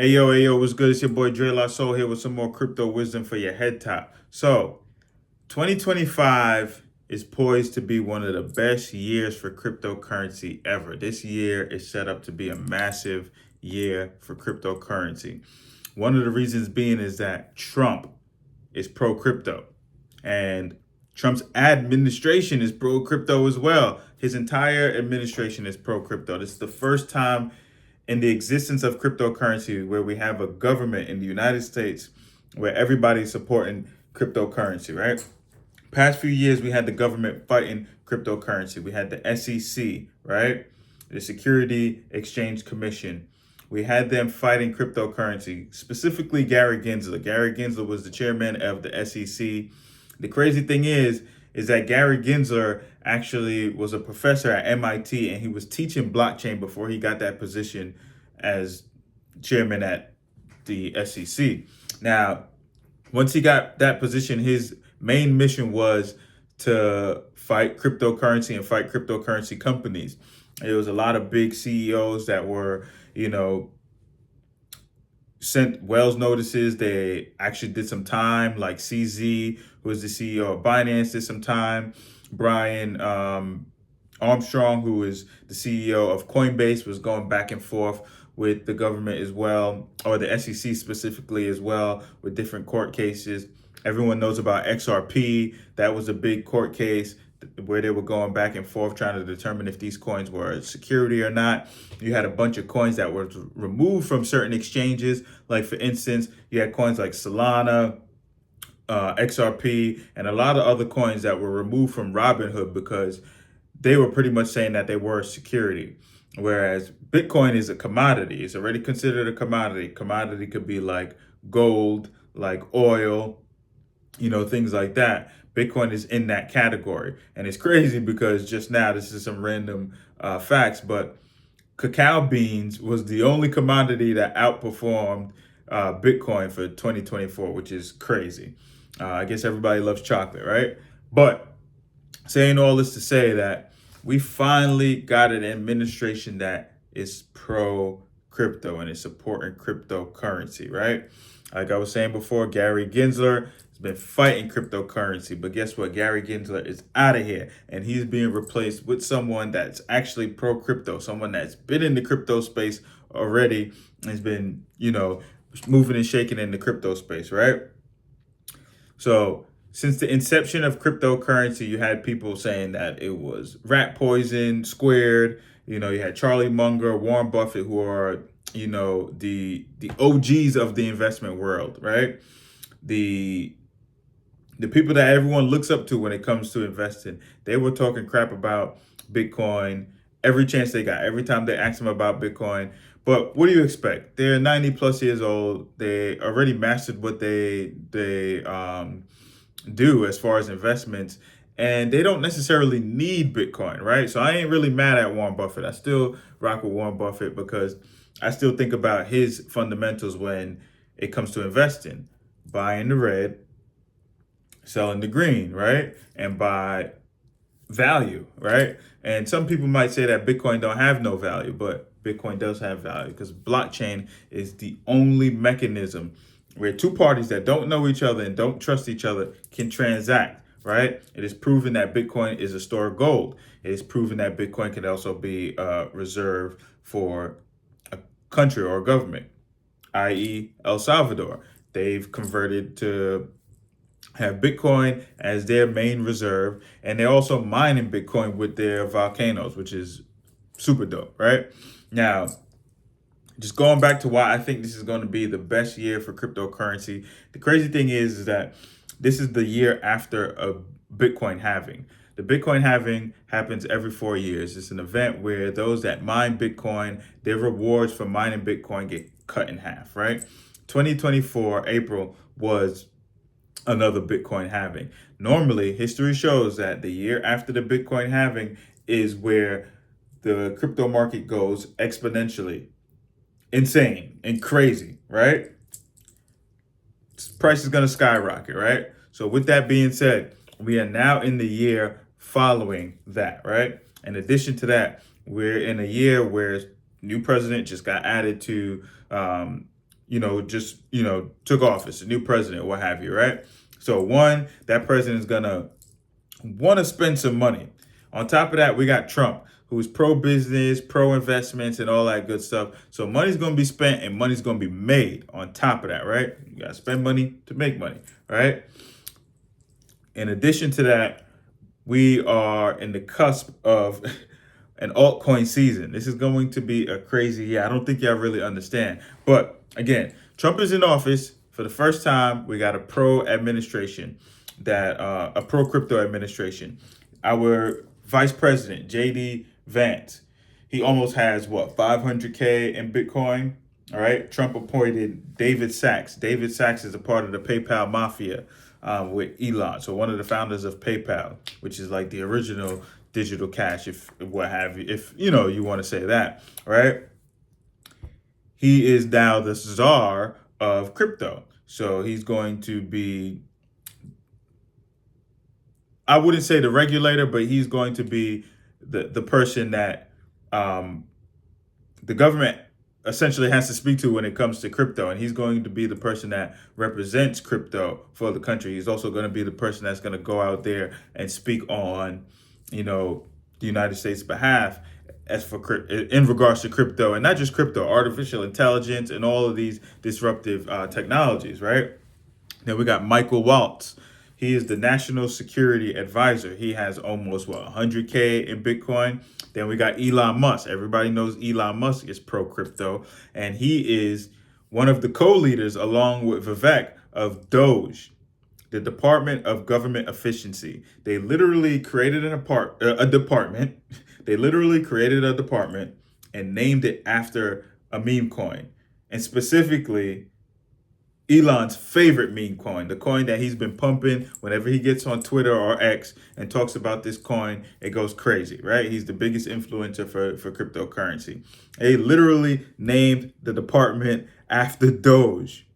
Hey yo, what's good? It's your boy Dre La Soul here with some more crypto wisdom for your head top. So, 2025 is poised to be one of the best years for cryptocurrency ever. This year is set up to be a massive year for cryptocurrency. One of the reasons being is that Trump is pro crypto and Trump's administration is pro crypto as well. His entire administration is pro crypto. This is the first time in the existence of cryptocurrency where we have a government in the United States where everybody's supporting cryptocurrency, right? Past few years, we had the government fighting cryptocurrency. We had the SEC, right? The Security Exchange Commission. We had them fighting cryptocurrency, specifically Gary Gensler. Gary Gensler was the chairman of the SEC. The crazy thing is that Gary Gensler actually was a professor at MIT and he was teaching blockchain before he got that position as chairman at the SEC. Now, once he got that position, his main mission was to fight cryptocurrency and fight cryptocurrency companies. There was a lot of big CEOs that were, sent Wells notices. They actually did some time, like CZ, who was the CEO of Binance, did some time. Brian Armstrong, who is the CEO of Coinbase, was going back and forth with the government as well, or the SEC specifically as well, with different court cases. Everyone knows about XRP. That was a big court case where they were going back and forth trying to determine if these coins were security or not. You had a bunch of coins that were removed from certain exchanges. Like, for instance, you had coins like Solana, XRP, and a lot of other coins that were removed from Robinhood because they were pretty much saying that they were security. Whereas Bitcoin is a commodity. It's already considered a commodity. Commodity could be like gold, like oil, things like that. Bitcoin is in that category. And it's crazy because just now, this is some random facts, but cacao beans was the only commodity that outperformed Bitcoin for 2024, which is crazy. I guess everybody loves chocolate, right? But saying all this to say that we finally got an administration that is pro crypto and is supporting cryptocurrency, right? Like I was saying before, Gary Gensler has been fighting cryptocurrency, but guess what? Gary Gensler is out of here and he's being replaced with someone that's actually pro crypto, someone that's been in the crypto space already and has been, moving and shaking in the crypto space, right? So, since the inception of cryptocurrency, you had people saying that it was rat poison squared. You had Charlie Munger, Warren Buffett, who are, the OGs of the investment world, right? The people that everyone looks up to when it comes to investing. They were talking crap about Bitcoin every chance they got. Every time they asked them about Bitcoin. But what do you expect? They're 90 plus years old. They already mastered what they do as far as investments, and they don't necessarily need Bitcoin, right? So I ain't really mad at Warren Buffett. I still rock with Warren Buffett because I still think about his fundamentals when it comes to investing: buying the red, selling the green, right? And buy value, right? And some people might say that Bitcoin don't have no value, but Bitcoin does have value because blockchain is the only mechanism where two parties that don't know each other and don't trust each other can transact, right? It is proven that Bitcoin is a store of gold. It is proven that Bitcoin can also be a reserve for a country or a government, i.e. El Salvador. They've converted to have Bitcoin as their main reserve, and they're also mining Bitcoin with their volcanoes, which is super dope, right? Now, just going back to why I think this is going to be the best year for cryptocurrency. The crazy thing is that this is the year after a Bitcoin halving. The Bitcoin halving happens every 4 years. It's an event where those that mine Bitcoin, their rewards for mining Bitcoin get cut in half, right? 2024, April, was another Bitcoin halving. Normally, history shows that the year after the Bitcoin halving is where the crypto market goes exponentially insane and crazy, right? Price is going to skyrocket, right? So with that being said, we are now in the year following that, right? In addition to that, we're in a year where new president just got added to just, took office, a new president, what have you, right? So one, that president is gonna want to spend some money. On top of that, we got Trump, who's pro-business, pro-investments, and all that good stuff. So money's going to be spent and money's going to be made on top of that, right? You got to spend money to make money, right? In addition to that, we are in the cusp of an altcoin season. This is going to be a crazy year. I don't think y'all really understand. But again, Trump is in office for the first time. We got a pro administration, a pro crypto administration. Our vice president, JD Vance, he almost has 500K in Bitcoin. All right. Trump appointed David Sachs. David Sachs is a part of the PayPal mafia with Elon. So one of the founders of PayPal, which is like the original digital cash, if what have you, if you want to say that, right? He is now the czar of crypto. So he's going to be, I wouldn't say the regulator, but he's going to be the person that the government essentially has to speak to when it comes to crypto. And he's going to be the person that represents crypto for the country. He's also going to be the person that's going to go out there and speak on, the United States' behalf in regards to crypto, and not just crypto, artificial intelligence and all of these disruptive technologies, right? Then we got Michael Waltz. He is the National Security Advisor. He has almost 100K in Bitcoin. Then we got Elon Musk. Everybody knows Elon Musk is pro crypto, and he is one of the co-leaders, along with Vivek, of DOGE, the Department of Government Efficiency. They literally created a department. They literally created a department and named it after a meme coin, and specifically Elon's favorite meme coin, the coin that he's been pumping whenever he gets on Twitter or X and talks about this coin, it goes crazy, right? He's the biggest influencer for cryptocurrency. They literally named the department after Doge.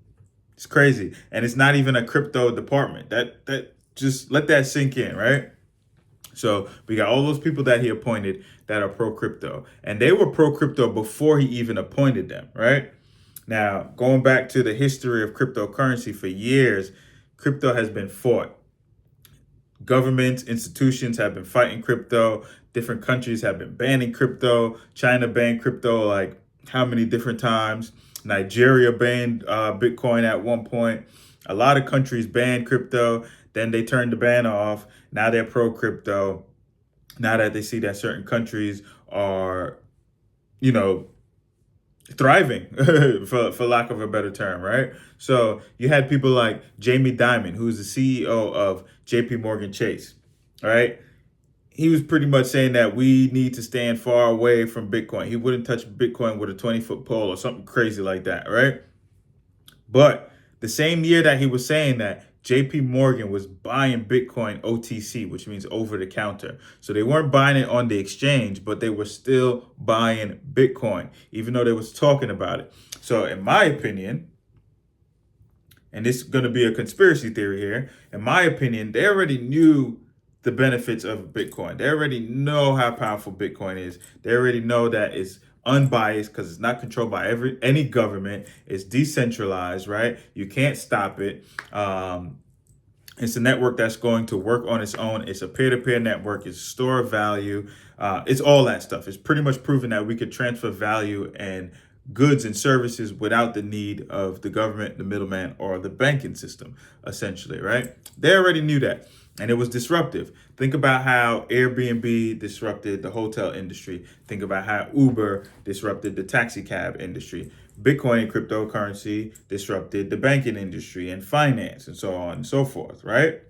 It's crazy. And it's not even a crypto department. That just let that sink in, right? So we got all those people that he appointed that are pro crypto, and they were pro crypto before he even appointed them, right? Now, going back to the history of cryptocurrency, for years, crypto has been fought. Governments, institutions have been fighting crypto. Different countries have been banning crypto. China banned crypto like how many different times? Nigeria banned Bitcoin at one point. A lot of countries banned crypto. Then they turned the ban off. Now they're pro crypto. Now that they see that certain countries are, thriving, for lack of a better term, right? So you had people like Jamie Dimon, who's the CEO of JP Morgan Chase, right? He was pretty much saying that we need to stand far away from Bitcoin. He wouldn't touch Bitcoin with a 20-foot pole or something crazy like that, right? But the same year that he was saying that, JP Morgan was buying Bitcoin OTC, which means over the counter. So they weren't buying it on the exchange, but they were still buying Bitcoin, even though they was talking about it. So in my opinion, and this is going to be a conspiracy theory here, in my opinion, they already knew the benefits of Bitcoin. They already know how powerful Bitcoin is. They already know that it's unbiased because it's not controlled by any government. It's decentralized, right? You can't stop it. It's a network that's going to work on its own. It's a peer-to-peer network. It's a store of value. It's all that stuff. It's pretty much proven that we could transfer value and goods and services without the need of the government, the middleman, or the banking system, essentially, right? They already knew that. And it was disruptive. Think about how Airbnb disrupted the hotel industry. Think about how Uber disrupted the taxi cab industry. Bitcoin and cryptocurrency disrupted the banking industry and finance and so on and so forth, right?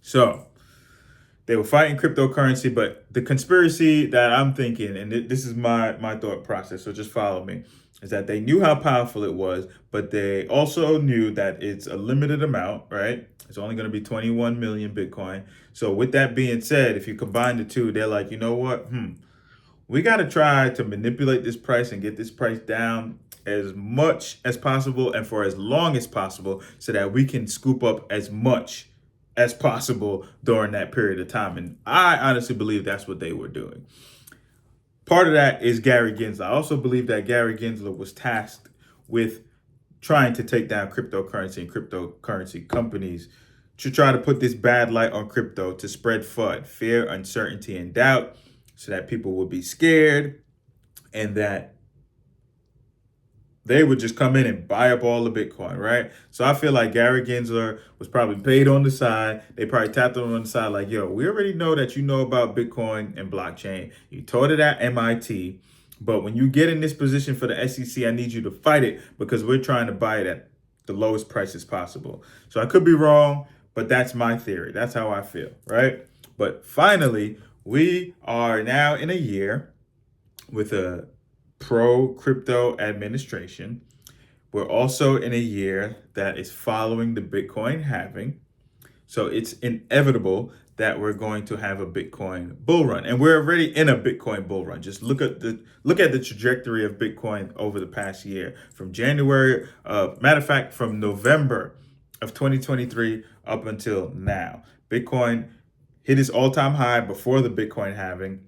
So they were fighting cryptocurrency, but the conspiracy that I'm thinking, and this is my thought process, so just follow me, is that they knew how powerful it was, but they also knew that it's a limited amount, right? It's only going to be 21 million Bitcoin. So with that being said, if you combine the two, they're like, you know what? We got to try to manipulate this price and get this price down as much as possible and for as long as possible so that we can scoop up as much as possible during that period of time. And I honestly believe that's what they were doing. Part of that is Gary Gensler. I also believe that Gary Gensler was tasked with trying to take down cryptocurrency and cryptocurrency companies to try to put this bad light on crypto, to spread FUD, fear, uncertainty, and doubt, so that people will be scared and that they would just come in and buy up all the Bitcoin, right? So I feel like Gary Gensler was probably paid on the side. They probably tapped him on the side like, yo, we already know that you know about Bitcoin and blockchain. You taught it at MIT. But when you get in this position for the SEC, I need you to fight it because we're trying to buy it at the lowest prices possible. So I could be wrong, but that's my theory. That's how I feel, right? But finally, we are now in a year with a pro-crypto administration. We're also in a year that is following the Bitcoin halving. So it's inevitable that we're going to have a Bitcoin bull run. And we're already in a Bitcoin bull run. Just look at the trajectory of Bitcoin over the past year. From January, matter of fact, from November of 2023 up until now. Bitcoin hit its all-time high before the Bitcoin halving.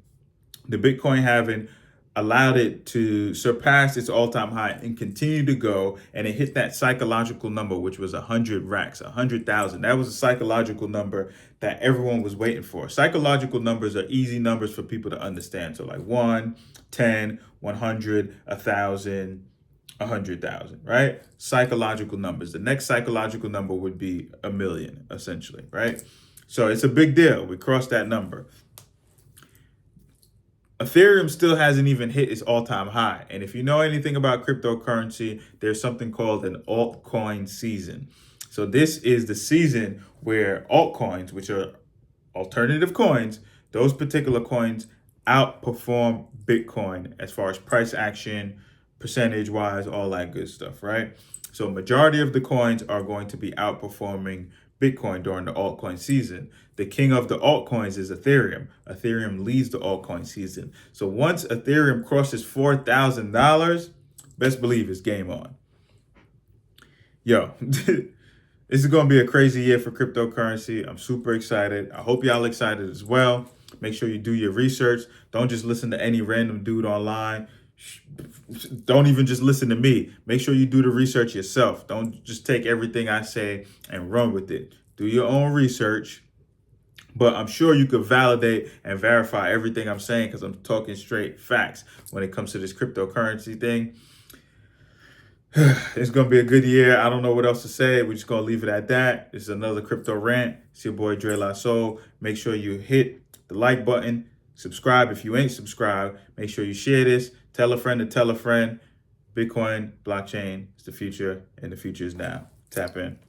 The Bitcoin halving allowed it to surpass its all-time high and continue to go, and it hit that psychological number, which was 100 racks, 100,000. That was a psychological number that everyone was waiting for. Psychological numbers are easy numbers for people to understand. So like 1, 10, 100, 1,000, 100,000, right? Psychological numbers. The next psychological number would be 1,000,000, essentially, right? So it's a big deal. We crossed that number. Ethereum still hasn't even hit its all-time high. And if you know anything about cryptocurrency, there's something called an altcoin season. So this is the season where altcoins, which are alternative coins, those particular coins outperform Bitcoin as far as price action, percentage-wise, all that good stuff, right? So majority of the coins are going to be outperforming Bitcoin during the altcoin season. The king of the altcoins is Ethereum. Ethereum leads the altcoin season. So once Ethereum crosses $4,000, best believe it's game on. Yo, this is going to be a crazy year for cryptocurrency. I'm super excited. I hope y'all excited as well. Make sure you do your research. Don't just listen to any random dude online. Don't even just listen to me. Make sure you do the research yourself. Don't just take everything I say and run with it. Do your own research. But I'm sure you could validate and verify everything I'm saying because I'm talking straight facts when it comes to this cryptocurrency thing. It's going to be a good year. I don't know what else to say. We're just going to leave it at that. This is another Crypto Rant. It's your boy, Dre La Soul. Make sure you hit the like button. Subscribe if you ain't subscribed. Make sure you share this. Tell a friend to tell a friend. Bitcoin, blockchain is the future, and the future is now. Tap in.